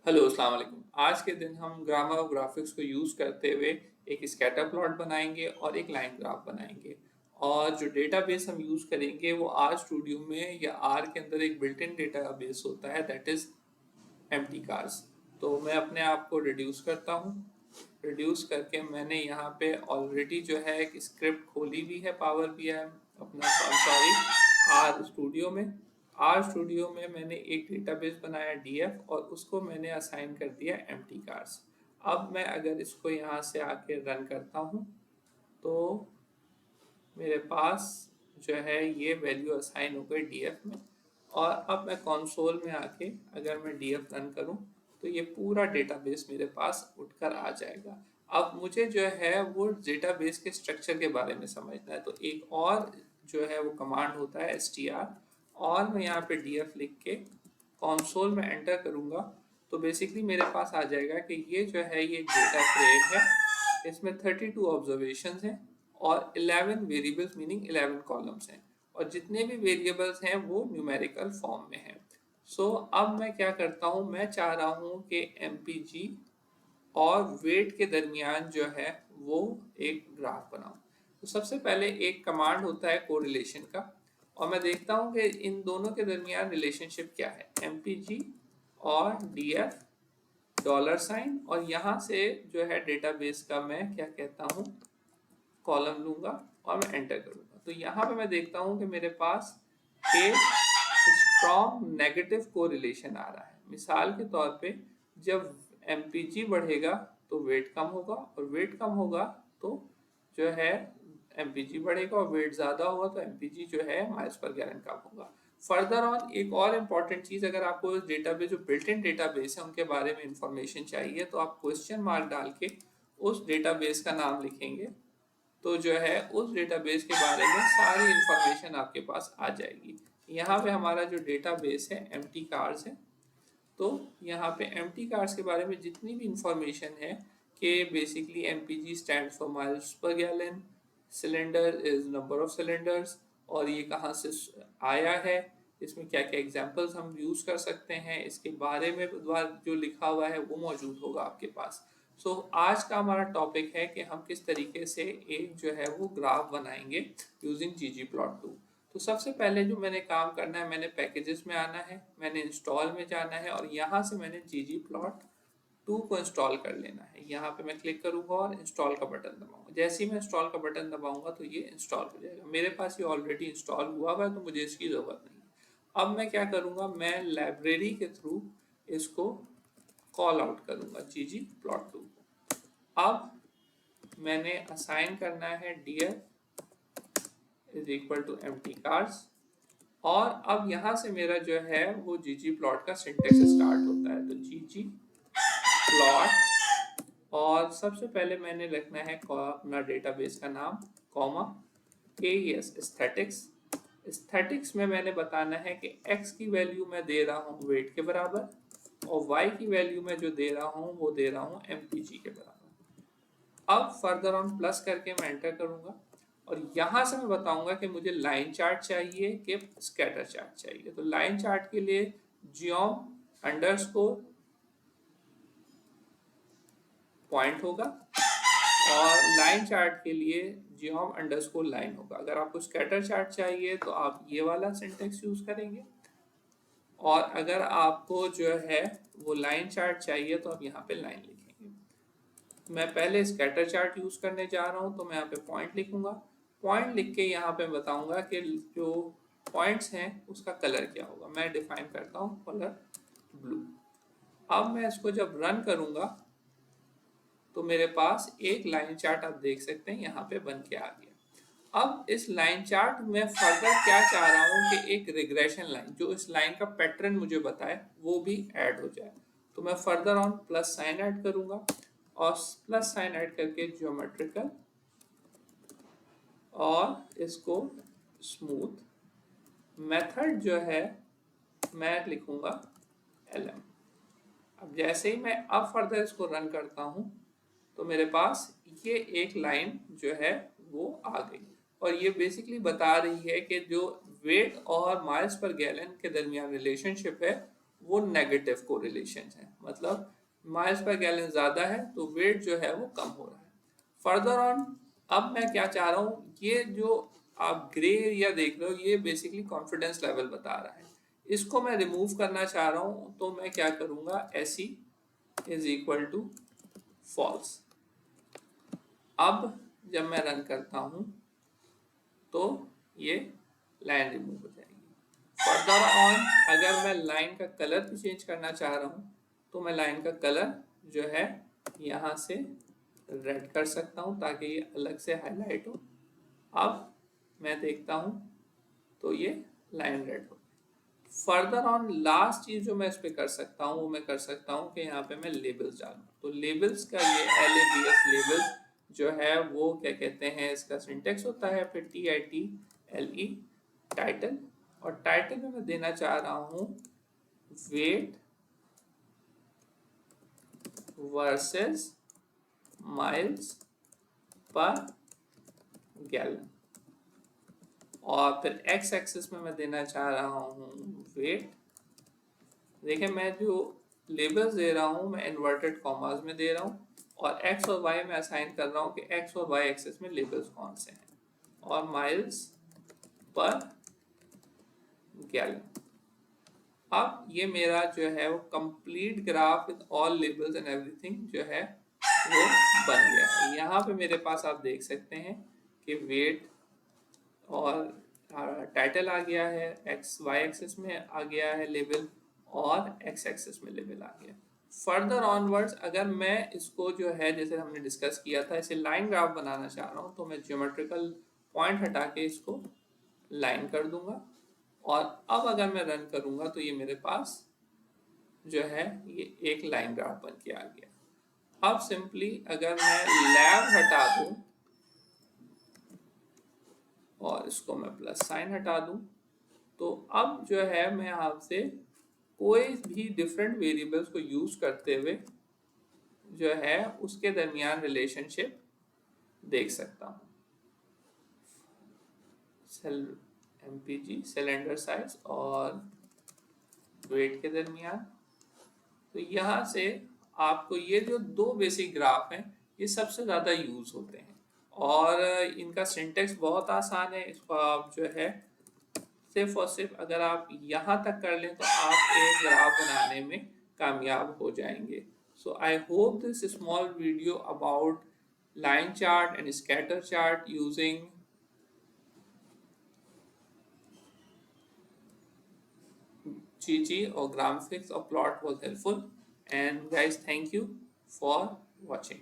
Hello अस्सलाम वालेकुम। आज के दिन हम ग्रामर ग्राफिक्स को यूज़ करते हुए एक स्कैटर प्लॉट बनाएंगे और एक लाइन ग्राफ बनाएंगे। और जो डेटाबेस हम यूज़ करेंगे वो आर स्टूडियो में या आर के अंदर एक बिल्ट इन डेटाबेस होता है, दैट इज़ एम्प्टी कार्स। तो मैं अपने आप को रिड्यूस करता हूँ। रिड्यूस करके मैंने यहाँ पे ऑलरेडी जो है एक स्क्रिप्ट खोली हुई है पावर बीआई अपना, सॉरी, आर स्टूडियो में। आर स्टूडियो में मैंने एक डेटाबेस बनाया डीएफ और उसको मैंने असाइन कर दिया एम्प्टी कार्स। अब मैं अगर इसको यहाँ से आके रन करता हूँ तो मेरे पास जो है ये वैल्यू असाइन हो गई डीएफ में। और अब मैं कंसोल में आके अगर मैं डीएफ रन करूं तो ये पूरा डेटाबेस मेरे पास उठकर आ जाएगा। अब मुझे जो है वो डेटाबेस के स्ट्रक्चर के बारे में समझना है, तो एक और जो है वो कमांड होता है str। और मैं यहाँ पे df लिख के कंसोल में एंटर करूँगा तो बेसिकली मेरे पास आ जाएगा कि ये जो है ये डेटा फ्रेम है। इसमें 32 ऑब्जर्वेशंस हैं और 11 वेरिएबल्स मीनिंग 11 कॉलम्स हैं, और जितने भी वेरिएबल्स हैं वो न्यूमेरिकल फॉर्म में हैं। अब मैं क्या करता हूँ, मैं चाह रहा हूँ कि एमपीजी और वेट के दरमियान जो है वो एक ग्राफ बनाऊं। तो सबसे पहले एक कमांड होता है कोरिलेशन का, और मैं देखता हूं कि इन दोनों के दरमियान रिलेशनशिप क्या है। एमपीजी और डीएफ डॉलर साइन, और यहाँ से जो है डेटाबेस का मैं क्या कहता हूँ कॉलम लूंगा और मैं एंटर करूंगा। तो यहाँ पे मैं देखता हूँ कि मेरे पास एक स्ट्रॉन्ग नेगेटिव कोरिलेशन आ रहा है। मिसाल के तौर पे जब एमपीजी बढ़ेगा तो वेट कम होगा, और वेट कम होगा तो जो है एमपीजी बढ़ेगा, और वेट ज़्यादा होगा तो एमपीजी जो है माइल्स पर गैलन कम होगा। फर्दर ऑन एक और इम्पॉर्टेंट चीज़, अगर आपको डेटाबेस जो बिल्ट इन डेटाबेस है उनके बारे में इंफॉर्मेशन चाहिए तो आप क्वेश्चन मार्क डाल के उस डेटाबेस का नाम लिखेंगे तो जो है उस डेटाबेस के बारे में सारी इंफॉर्मेशन आपके पास आ जाएगी। यहाँ पे हमारा जो डेटाबेस है एम्प्टी कार्स है, तो यहाँ पे एम्प्टी कार्स के बारे में जितनी भी इंफॉर्मेशन है कि basically MPG stand for miles per gallon, cylinder is number of cylinders, और ये कहाँ से आया है, इसमें क्या क्या एग्जांपल्स हम यूज़ कर सकते हैं, इसके बारे में जो लिखा हुआ है वो मौजूद होगा आपके पास। आज का हमारा टॉपिक है कि हम किस तरीके से एक जो है वो ग्राफ बनाएंगे यूजिंग ggplot2। तो सबसे पहले जो मैंने काम करना है, मैंने पैकेजेस में आना है, मैंने इंस्टॉल में जाना है, और यहाँ से मैंने ggplot2 को इंस्टॉल कर लेना है। यहाँ पे मैं क्लिक करूँगा और इंस्टॉल का बटन दबाऊंगा। जैसे ही मैं इंस्टॉल का बटन दबाऊंगा तो ये इंस्टॉल हो जाएगा। मेरे पास ये ऑलरेडी इंस्टॉल हुआ हुआ है तो मुझे इसकी ज़रूरत नहीं है। अब मैं क्या करूँगा, मैं लाइब्रेरी के थ्रू इसको कॉल आउट करूँगा ggplot2 को। अब मैंने असाइन करना है df is equal to empty cars, और अब यहाँ से मेरा जो है वो ggplot का सिंटेक्स स्टार्ट होता है। तो ggplot, और सबसे पहले मैंने रखना है अपना डेटाबेस का नाम, कॉमा AES एस्थेटिक्स। एस्थेटिक्स में मैंने बताना है कि x की वैल्यू मैं दे रहा हूँ वेट के बराबर, और y की वैल्यू मैं जो दे रहा हूँ वो दे रहा हूँ एमपीजी के बराबर। अब फर्दर ऑन प्लस करके मैं एंटर करूंगा, और यहां से मैं बताऊंगा कि मुझे लाइन चार्ट चाहिए कि स्कैटर चार्ट चाहिए। तो लाइन चार्ट के लिए जियोम अंडरस्कोर पॉइंट होगा, और लाइन चार्ट के लिए जियोम अंडरस्कोर लाइन होगा। अगर आपको स्कैटर चार्ट चाहिए तो आप ये वाला सिंटेक्स यूज करेंगे, और अगर आपको जो है वो लाइन चार्ट चाहिए तो आप यहाँ पे लाइन लिखेंगे। मैं पहले स्कैटर चार्ट यूज करने जा रहा हूँ तो मैं यहाँ पे पॉइंट लिखूंगा। पॉइंट लिख के यहाँ पे बताऊंगा कि जो पॉइंट्स हैं उसका कलर क्या होगा। मैं डिफाइन करता हूँ कलर ब्लू। अब मैं इसको जब रन करूंगा तो मेरे पास एक लाइन चार्ट आप देख सकते हैं यहाँ पे बन के आ गया। अब इस लाइन चार्ट में फर्दर क्या चाह रहा हूँ कि एक रिग्रेशन लाइन जो इस लाइन का पैटर्न मुझे बताए वो भी ऐड हो जाए। तो मैं further on plus sign add करूंगा, और प्लस साइन ऐड करके ज्योमेट्रिकल, और इसको स्मूथ मेथड जो है मैं लिखूंगा lm। अब जैसे ही मैं अब फर्दर इसको रन करता हूं तो मेरे पास ये एक लाइन जो है वो आ गई, और ये बेसिकली बता रही है कि जो वेट और माइल्स पर गैलन के दरमियान रिलेशनशिप है वो नेगेटिव कोरिलेशन है, मतलब माइल्स पर गैलन ज़्यादा है तो वेट जो है वो कम हो रहा है। फर्दर ऑन, अब मैं क्या चाह रहा हूँ, ये जो आप ग्रे एरिया देख रहे हो ये बेसिकली कॉन्फिडेंस लेवल बता रहा है, इसको मैं रिमूव करना चाह रहा हूँ, तो मैं क्या करूँगा, AC is equal to false. अब जब मैं रन करता हूँ तो ये लाइन रिमूव हो जाएगी। फर्दर ऑन, अगर मैं लाइन का कलर भी चेंज करना चाह रहा हूँ तो मैं लाइन का कलर जो है यहाँ से रेड कर सकता हूँ ताकि ये अलग से हाईलाइट हो। अब मैं देखता हूँ तो ये लाइन रेड हो। फर्दर ऑन, लास्ट चीज जो मैं इस पे कर सकता हूँ वो मैं कर सकता हूँ कि यहाँ पे मैं लेबल्स डालूँ। तो लेबल्स का ये LABS लेबल्स जो है वो क्या कहते हैं, इसका सिंटेक्स होता है फिर TITLE टाइटल, और टाइटल में मैं देना चाह रहा हूँ weight versus miles per gallon, और फिर एक्स एक्सिस में मैं देना चाह रहा हूँ वेट। देखिए मैं जो लेबल्स दे रहा हूँ मैं इन्वर्टेड कॉमास में दे रहा हूँ, और एक्स और वाई में असाइन कर रहा हूँ कि एक्स और वाई एक्सिस में लेबल्स कौन से हैं, और माइल्स पर गैलन। अब ये मेरा जो है वो complete graph with all labels and everything जो है वो बन गया है। यहाँ पे मेरे पास आप देख सकते हैं कि वेट और टाइटल आ गया है, एक्स वाई एक्सिस में आ गया है लेबल, और एक्स एक्सिस में लेबल आ गया। फर्दर ऑनवर्ड्स अगर मैं इसको जो है जैसे हमने डिस्कस किया था इसे लाइन ग्राफ बनाना चाह रहा हूँ तो मैं ज्योमेट्रिकल पॉइंट हटा के इसको लाइन कर दूंगा, और अब अगर मैं रन करूंगा तो ये मेरे पास जो है ये एक लाइन ग्राफ बन के आ गया। अब सिंपली अगर मैं लैब हटा दूं और इसको मैं प्लस साइन हटा दूं तो अब जो है मैं आपसे कोई भी डिफरेंट वेरिएबल्स को यूज करते हुए जो है उसके दरमियान रिलेशनशिप देख सकता हूँ। सेल MPG सिलेंडर साइज और वेट के दरमियान, तो यहाँ से आपको ये जो दो बेसिक ग्राफ हैं ये सबसे ज़्यादा यूज होते हैं, और इनका सिंटेक्स बहुत आसान है। इसको आप जो है सिर्फ और सिर्फ अगर आप यहाँ तक कर लें तो आप एक ग्राफ बनाने में कामयाब हो जाएंगे। So I hope this small video about line chart and scatter chart using GG or graphics or plot was helpful, and guys thank you for watching.